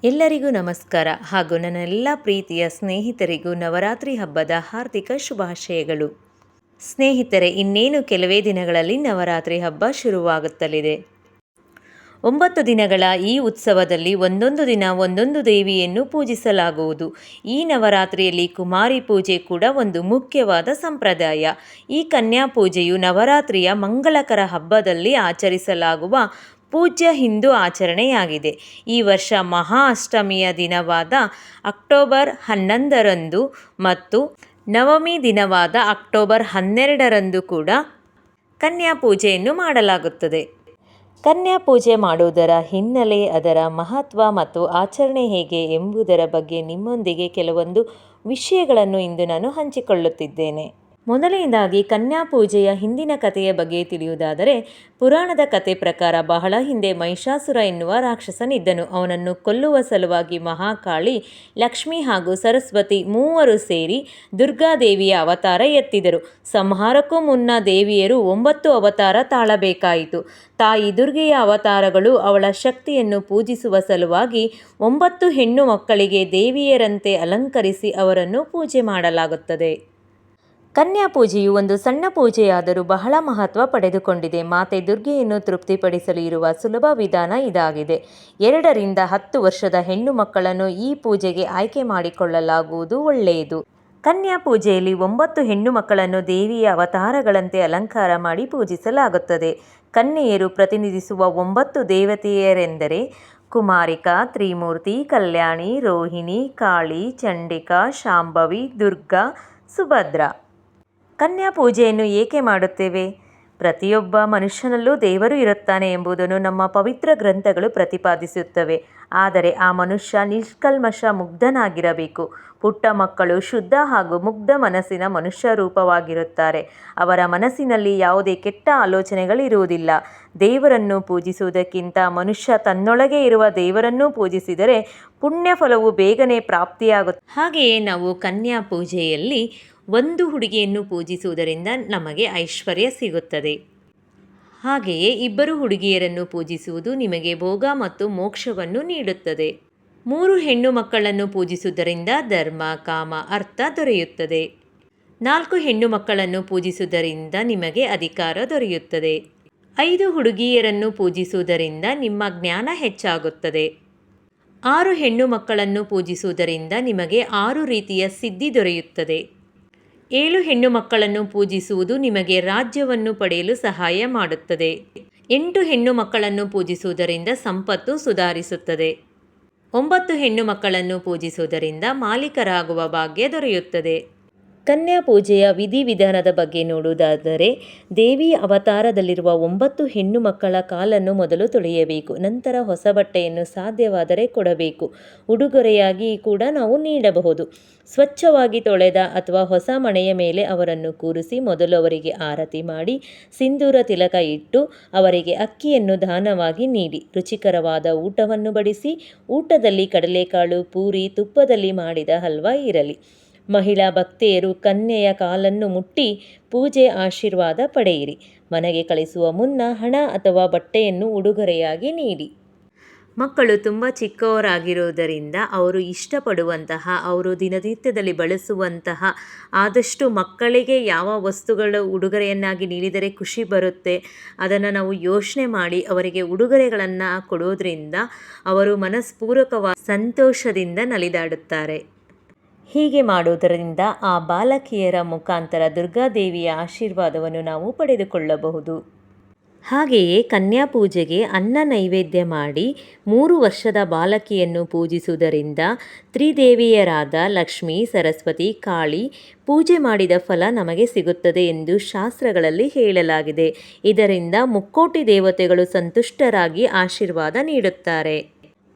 ಎಲ್ಲರಿಗೂ ನಮಸ್ಕಾರ ಹಾಗೂ ನನ್ನೆಲ್ಲ ಪ್ರೀತಿಯ ಸ್ನೇಹಿತರಿಗೂ ನವರಾತ್ರಿ ಹಬ್ಬದ ಹಾರ್ದಿಕ ಶುಭಾಶಯಗಳು. ಸ್ನೇಹಿತರೆ, ಇನ್ನೇನು ಕೆಲವೇ ದಿನಗಳಲ್ಲಿ ನವರಾತ್ರಿ ಹಬ್ಬ ಶುರುವಾಗುತ್ತಲಿದೆ. 9 ದಿನಗಳ ಈ ಉತ್ಸವದಲ್ಲಿ ಒಂದೊಂದು ದಿನ ಒಂದೊಂದು ದೇವಿಯನ್ನು ಪೂಜಿಸಲಾಗುವುದು. ಈ ನವರಾತ್ರಿಯಲ್ಲಿ ಕುಮಾರಿ ಪೂಜೆ ಕೂಡ ಒಂದು ಮುಖ್ಯವಾದ ಸಂಪ್ರದಾಯ. ಈ ಕನ್ಯಾ ಪೂಜೆಯು ನವರಾತ್ರಿಯ ಮಂಗಳಕರ ಹಬ್ಬದಲ್ಲಿ ಆಚರಿಸಲಾಗುವ ಪೂಜ್ಯ ಹಿಂದೂ ಆಚರಣೆಯಾಗಿದೆ. ಈ ವರ್ಷ ಮಹಾ ಅಷ್ಟಮಿಯ ದಿನವಾದ ಅಕ್ಟೋಬರ್ 11ರಂದು ಮತ್ತು ನವಮಿ ದಿನವಾದ ಅಕ್ಟೋಬರ್ 12ರಂದು ಕೂಡ ಕನ್ಯಾ ಪೂಜೆಯನ್ನು ಮಾಡಲಾಗುತ್ತದೆ. ಕನ್ಯಾ ಪೂಜೆ ಮಾಡುವುದರ ಹಿನ್ನೆಲೆ, ಅದರ ಮಹತ್ವ ಮತ್ತು ಆಚರಣೆ ಹೇಗೆ ಎಂಬುದರ ಬಗ್ಗೆ ನಿಮ್ಮೊಂದಿಗೆ ಕೆಲವೊಂದು ವಿಷಯಗಳನ್ನು ಇಂದು ನಾನು ಹಂಚಿಕೊಳ್ಳುತ್ತಿದ್ದೇನೆ. ಮೊದಲನೇದಾಗಿ ಕನ್ಯಾ ಪೂಜೆಯ ಹಿಂದಿನ ಕಥೆಯ ಬಗ್ಗೆ ತಿಳಿಯುವುದಾದರೆ, ಪುರಾಣದ ಕಥೆ ಪ್ರಕಾರ ಬಹಳ ಹಿಂದೆ ಮಹಿಷಾಸುರ ಎನ್ನುವ ರಾಕ್ಷಸನಿದ್ದನು. ಅವನನ್ನು ಕೊಲ್ಲುವ ಸಲುವಾಗಿ ಮಹಾಕಾಳಿ, ಲಕ್ಷ್ಮಿ ಹಾಗೂ ಸರಸ್ವತಿ ಮೂವರು ಸೇರಿ ದುರ್ಗಾದೇವಿಯ ಅವತಾರ ಎತ್ತಿದರು. ಸಂಹಾರಕ್ಕೂ ಮುನ್ನ ದೇವಿಯರು 9 ಅವತಾರ ತಾಳಬೇಕಾಯಿತು. ತಾಯಿ ದುರ್ಗೆಯ ಅವತಾರಗಳು ಅವಳ ಶಕ್ತಿಯನ್ನು ಪೂಜಿಸುವ ಸಲುವಾಗಿ 9 ಹೆಣ್ಣು ಮಕ್ಕಳಿಗೆ ದೇವಿಯರಂತೆ ಅಲಂಕರಿಸಿ ಅವರನ್ನು ಪೂಜೆ ಮಾಡಲಾಗುತ್ತದೆ. ಕನ್ಯಾ ಪೂಜೆಯು ಒಂದು ಸಣ್ಣ ಪೂಜೆಯಾದರೂ ಬಹಳ ಮಹತ್ವ ಪಡೆದುಕೊಂಡಿದೆ. ಮಾತೆ ದುರ್ಗೆಯನ್ನು ತೃಪ್ತಿಪಡಿಸಲು ಇರುವ ಸುಲಭ ವಿಧಾನ ಇದಾಗಿದೆ. 2 ರಿಂದ 10 ವರ್ಷದ ಹೆಣ್ಣು ಮಕ್ಕಳನ್ನು ಈ ಪೂಜೆಗೆ ಆಯ್ಕೆ ಮಾಡಿಕೊಳ್ಳಲಾಗುವುದು ಒಳ್ಳೆಯದು. ಕನ್ಯಾ ಪೂಜೆಯಲ್ಲಿ 9 ಹೆಣ್ಣು ಮಕ್ಕಳನ್ನು ದೇವಿಯ ಅವತಾರಗಳಂತೆ ಅಲಂಕಾರ ಮಾಡಿ ಪೂಜಿಸಲಾಗುತ್ತದೆ. ಕನ್ಯೆಯರು ಪ್ರತಿನಿಧಿಸುವ 9 ದೇವತೆಯರೆಂದರೆ ಕುಮಾರಿಕಾ, ತ್ರಿಮೂರ್ತಿ, ಕಲ್ಯಾಣಿ, ರೋಹಿಣಿ, ಕಾಳಿ, ಚಂಡಿಕಾ, ಶಾಂಭವಿ, ದುರ್ಗಾ, ಸುಭದ್ರಾ. ಕನ್ಯಾ ಪೂಜೆಯನ್ನು ಏಕೆ ಮಾಡುತ್ತೇವೆ? ಪ್ರತಿಯೊಬ್ಬ ಮನುಷ್ಯನಲ್ಲೂ ದೇವರು ಇರುತ್ತಾನೆ ಎಂಬುದನ್ನು ನಮ್ಮ ಪವಿತ್ರ ಗ್ರಂಥಗಳು ಪ್ರತಿಪಾದಿಸುತ್ತವೆ. ಆದರೆ ಆ ಮನುಷ್ಯ ನಿಷ್ಕಲ್ಮಶ ಮುಗ್ಧನಾಗಿರಬೇಕು. ಪುಟ್ಟ ಮಕ್ಕಳು ಶುದ್ಧ ಹಾಗೂ ಮುಗ್ಧ ಮನಸ್ಸಿನ ಮನುಷ್ಯ ರೂಪವಾಗಿರುತ್ತಾರೆ. ಅವರ ಮನಸ್ಸಿನಲ್ಲಿ ಯಾವುದೇ ಕೆಟ್ಟ ಆಲೋಚನೆಗಳಿರುವುದಿಲ್ಲ. ದೇವರನ್ನು ಪೂಜಿಸುವುದಕ್ಕಿಂತ ಮನುಷ್ಯ ತನ್ನೊಳಗೆ ಇರುವ ದೇವರನ್ನು ಪೂಜಿಸಿದರೆ ಪುಣ್ಯ ಫಲವು ಬೇಗನೆ ಪ್ರಾಪ್ತಿಯಾಗುತ್ತದೆ. ಹಾಗೆಯೇ ನಾವು ಕನ್ಯಾ ಪೂಜೆಯಲ್ಲಿ ಒಂದು ಹುಡುಗಿಯನ್ನು ಪೂಜಿಸುವುದರಿಂದ ನಮಗೆ ಐಶ್ವರ್ಯ ಸಿಗುತ್ತದೆ. ಹಾಗೆಯೇ 2 ಹುಡುಗಿಯರನ್ನು ಪೂಜಿಸುವುದು ನಿಮಗೆ ಭೋಗ ಮತ್ತು ಮೋಕ್ಷವನ್ನು ನೀಡುತ್ತದೆ. 3 ಹೆಣ್ಣು ಮಕ್ಕಳನ್ನು ಪೂಜಿಸುವುದರಿಂದ ಧರ್ಮ, ಕಾಮ, ಅರ್ಥ ದೊರೆಯುತ್ತದೆ. 4 ಹೆಣ್ಣು ಮಕ್ಕಳನ್ನು ಪೂಜಿಸುವುದರಿಂದ ನಿಮಗೆ ಅಧಿಕಾರ ದೊರೆಯುತ್ತದೆ. 5 ಹುಡುಗಿಯರನ್ನು ಪೂಜಿಸುವುದರಿಂದ ನಿಮ್ಮ ಜ್ಞಾನ ಹೆಚ್ಚಾಗುತ್ತದೆ. 6 ಹೆಣ್ಣು ಮಕ್ಕಳನ್ನು ಪೂಜಿಸುವುದರಿಂದ ನಿಮಗೆ 6 ರೀತಿಯ ಸಿದ್ಧಿ ದೊರೆಯುತ್ತದೆ. 7 ಹೆಣ್ಣು ಮಕ್ಕಳನ್ನು ಪೂಜಿಸುವುದು ನಿಮಗೆ ರಾಜ್ಯವನ್ನು ಪಡೆಯಲು ಸಹಾಯ ಮಾಡುತ್ತದೆ. 8 ಹೆಣ್ಣು ಮಕ್ಕಳನ್ನು ಪೂಜಿಸುವುದರಿಂದ ಸಂಪತ್ತು ಸುಧಾರಿಸುತ್ತದೆ. 9 ಹೆಣ್ಣು ಮಕ್ಕಳನ್ನು ಪೂಜಿಸುವುದರಿಂದ ಮಾಲೀಕರಾಗುವ ಭಾಗ್ಯ ದೊರೆಯುತ್ತದೆ. ಕನ್ಯಾ ಪೂಜೆಯ ವಿಧಿವಿಧಾನದ ಬಗ್ಗೆ ನೋಡುವುದಾದರೆ, ದೇವಿ ಅವತಾರದಲ್ಲಿರುವ 9 ಹೆಣ್ಣು ಮಕ್ಕಳ ಕಾಲನ್ನು ಮೊದಲು ತೊಳೆಯಬೇಕು. ನಂತರ ಹೊಸ ಬಟ್ಟೆಯನ್ನು ಸಾಧ್ಯವಾದರೆ ಕೊಡಬೇಕು. ಉಡುಗೊರೆಯಾಗಿ ಕೂಡ ನಾವು ನೀಡಬಹುದು. ಸ್ವಚ್ಛವಾಗಿ ತೊಳೆದ ಅಥವಾ ಹೊಸ ಮಣೆಯ ಮೇಲೆ ಅವರನ್ನು ಕೂರಿಸಿ ಮೊದಲು ಅವರಿಗೆ ಆರತಿ ಮಾಡಿ ಸಿಂಧೂರ ತಿಲಕ ಇಟ್ಟು ಅವರಿಗೆ ಅಕ್ಕಿಯನ್ನು ದಾನವಾಗಿ ನೀಡಿ ರುಚಿಕರವಾದ ಊಟವನ್ನು ಬಡಿಸಿ. ಊಟದಲ್ಲಿ ಕಡಲೆಕಾಳು, ಪೂರಿ, ತುಪ್ಪದಲ್ಲಿ ಮಾಡಿದ ಹಲ್ವಾ ಇರಲಿ. ಮಹಿಳಾ ಭಕ್ತೆಯರು ಕನ್ಯೆಯ ಕಾಲನ್ನು ಮುಟ್ಟಿ ಪೂಜೆ ಆಶೀರ್ವಾದ ಪಡೆಯಿರಿ. ಮನೆಗೆ ಕಳಿಸುವ ಮುನ್ನ ಹಣ ಅಥವಾ ಬಟ್ಟೆಯನ್ನು ಉಡುಗೊರೆಯಾಗಿ ನೀಡಿ. ಮಕ್ಕಳು ತುಂಬ ಚಿಕ್ಕವರಾಗಿರುವುದರಿಂದ ಅವರು ಇಷ್ಟಪಡುವಂತಹ, ಅವರು ದಿನನಿತ್ಯದಲ್ಲಿ ಬಳಸುವಂತಹ, ಆದಷ್ಟು ಮಕ್ಕಳಿಗೆ ಯಾವ ವಸ್ತುಗಳು ಉಡುಗೊರೆಯನ್ನಾಗಿ ನೀಡಿದರೆ ಖುಷಿ ಬರುತ್ತೆ ಅದನ್ನು ನಾವು ಯೋಚನೆ ಮಾಡಿ ಅವರಿಗೆ ಉಡುಗೊರೆಗಳನ್ನು ಕೊಡೋದ್ರಿಂದ ಅವರು ಮನಸ್ಪೂರ್ವಕವಾದ ಸಂತೋಷದಿಂದ ನಲಿದಾಡುತ್ತಾರೆ. ಹೀಗೆ ಮಾಡುವುದರಿಂದ ಆ ಬಾಲಕಿಯರ ಮುಖಾಂತರ ದುರ್ಗಾದೇವಿಯ ಆಶೀರ್ವಾದವನ್ನು ನಾವು ಪಡೆದುಕೊಳ್ಳಬಹುದು. ಹಾಗೆಯೇ ಕನ್ಯಾ ಪೂಜೆಗೆ ಅನ್ನ ನೈವೇದ್ಯ ಮಾಡಿ 3 ವರ್ಷದ ಬಾಲಕಿಯನ್ನು ಪೂಜಿಸುವುದರಿಂದ ತ್ರಿದೇವಿಯರಾದ ಲಕ್ಷ್ಮಿ, ಸರಸ್ವತಿ, ಕಾಳಿ ಪೂಜೆ ಮಾಡಿದ ಫಲ ನಮಗೆ ಸಿಗುತ್ತದೆ ಎಂದು ಶಾಸ್ತ್ರಗಳಲ್ಲಿ ಹೇಳಲಾಗಿದೆ. ಇದರಿಂದ ಮುಕ್ಕೋಟಿ ದೇವತೆಗಳು ಸಂತುಷ್ಟರಾಗಿ ಆಶೀರ್ವಾದ ನೀಡುತ್ತಾರೆ.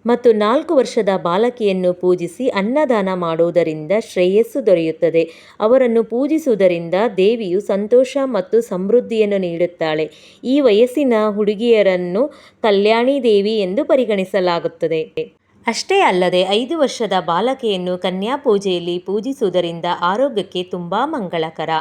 ಮತ್ತು 4 ವರ್ಷದ ಬಾಲಕಿಯನ್ನು ಪೂಜಿಸಿ ಅನ್ನದಾನ ಮಾಡುವುದರಿಂದ ಶ್ರೇಯಸ್ಸು ದೊರೆಯುತ್ತದೆ. ಅವರನ್ನು ಪೂಜಿಸುವುದರಿಂದ ದೇವಿಯು ಸಂತೋಷ ಮತ್ತು ಸಮೃದ್ಧಿಯನ್ನು ನೀಡುತ್ತಾಳೆ. ಈ ವಯಸ್ಸಿನ ಹುಡುಗಿಯರನ್ನು ಕಲ್ಯಾಣಿ ದೇವಿ ಎಂದು ಪರಿಗಣಿಸಲಾಗುತ್ತದೆ. ಅಷ್ಟೇ ಅಲ್ಲದೆ 5 ವರ್ಷದ ಬಾಲಕಿಯನ್ನು ಕನ್ಯಾ ಪೂಜೆಯಲ್ಲಿ ಪೂಜಿಸುವುದರಿಂದ ಆರೋಗ್ಯಕ್ಕೆ ತುಂಬ ಮಂಗಳಕರ.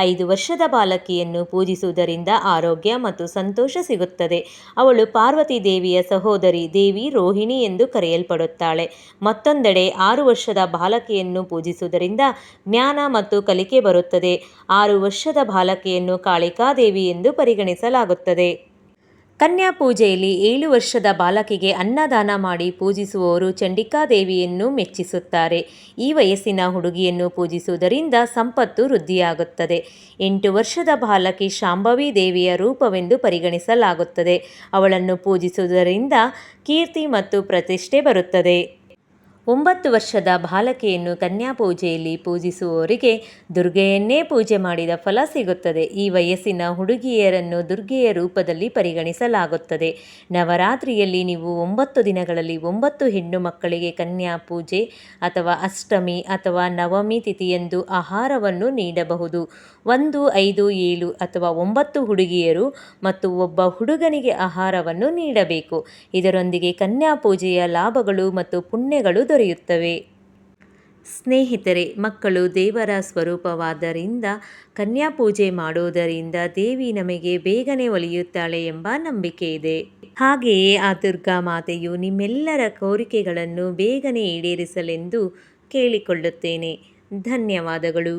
5 ವರ್ಷದ ಬಾಲಕಿಯನ್ನು ಪೂಜಿಸುವುದರಿಂದ ಆರೋಗ್ಯ ಮತ್ತು ಸಂತೋಷ ಸಿಗುತ್ತದೆ. ಅವಳು ಪಾರ್ವತಿ ದೇವಿಯ ಸಹೋದರಿ ದೇವಿ ರೋಹಿಣಿ ಎಂದು ಕರೆಯಲ್ಪಡುತ್ತಾಳೆ. ಮತ್ತೊಂದೆಡೆ 6 ವರ್ಷದ ಬಾಲಕಿಯನ್ನು ಪೂಜಿಸುವುದರಿಂದ ಜ್ಞಾನ ಮತ್ತು ಕಲಿಕೆ ಬರುತ್ತದೆ. 6 ವರ್ಷದ ಬಾಲಕಿಯನ್ನು ಕಾಳಿಕಾದೇವಿ ಎಂದು ಪರಿಗಣಿಸಲಾಗುತ್ತದೆ. ಕನ್ಯಾ ಪೂಜೆಯಲ್ಲಿ 7 ವರ್ಷದ ಬಾಲಕಿಗೆ ಅನ್ನದಾನ ಮಾಡಿ ಪೂಜಿಸುವವರು ಚಂಡಿಕಾದೇವಿಯನ್ನು ಮೆಚ್ಚಿಸುತ್ತಾರೆ. ಈ ವಯಸ್ಸಿನ ಹುಡುಗಿಯನ್ನು ಪೂಜಿಸುವುದರಿಂದ ಸಂಪತ್ತು ವೃದ್ಧಿಯಾಗುತ್ತದೆ. 8 ವರ್ಷದ ಬಾಲಕಿ ಶಾಂಭವಿ ದೇವಿಯ ರೂಪವೆಂದು ಪರಿಗಣಿಸಲಾಗುತ್ತದೆ. ಅವಳನ್ನು ಪೂಜಿಸುವುದರಿಂದ ಕೀರ್ತಿ ಮತ್ತು ಪ್ರತಿಷ್ಠೆ ಬರುತ್ತದೆ. 9 ವರ್ಷದ ಬಾಲಕಿಯನ್ನು ಕನ್ಯಾ ಪೂಜೆಯಲ್ಲಿ ಪೂಜಿಸುವವರಿಗೆ ದುರ್ಗೆಯನ್ನೇ ಪೂಜೆ ಮಾಡಿದ ಫಲ ಸಿಗುತ್ತದೆ. ಈ ವಯಸ್ಸಿನ ಹುಡುಗಿಯರನ್ನು ದುರ್ಗೆಯ ರೂಪದಲ್ಲಿ ಪರಿಗಣಿಸಲಾಗುತ್ತದೆ. ನವರಾತ್ರಿಯಲ್ಲಿ ನೀವು 9 ದಿನಗಳಲ್ಲಿ 9 ಹೆಣ್ಣು ಮಕ್ಕಳಿಗೆ ಕನ್ಯಾ ಪೂಜೆ ಅಥವಾ ಅಷ್ಟಮಿ ಅಥವಾ ನವಮಿ ತಿಥಿಯಂದು ಆಹಾರವನ್ನು ನೀಡಬಹುದು. 1, 5, 7 ಅಥವಾ 9 ಹುಡುಗಿಯರು ಮತ್ತು ಒಬ್ಬ ಹುಡುಗನಿಗೆ ಆಹಾರವನ್ನು ನೀಡಬೇಕು. ಇದರೊಂದಿಗೆ ಕನ್ಯಾ ಪೂಜೆಯ ಲಾಭಗಳು ಮತ್ತು ಪುಣ್ಯಗಳು ದೊರೆಯುತ್ತವೆ. ಸ್ನೇಹಿತರೆ, ಮಕ್ಕಳು ದೇವರ ಸ್ವರೂಪವಾದ್ದರಿಂದ ಕನ್ಯಾ ಪೂಜೆ ಮಾಡುವುದರಿಂದ ದೇವಿ ನಮಗೆ ಬೇಗನೆ ಒಲಿಯುತ್ತಾಳೆ ಎಂಬ ನಂಬಿಕೆ ಇದೆ. ಹಾಗೆಯೇ ಆ ದುರ್ಗಾ ಮಾತೆಯು ನಿಮ್ಮೆಲ್ಲರ ಕೋರಿಕೆಗಳನ್ನು ಬೇಗನೆ ಈಡೇರಿಸಲೆಂದು ಕೇಳಿಕೊಳ್ಳುತ್ತೇನೆ. ಧನ್ಯವಾದಗಳು.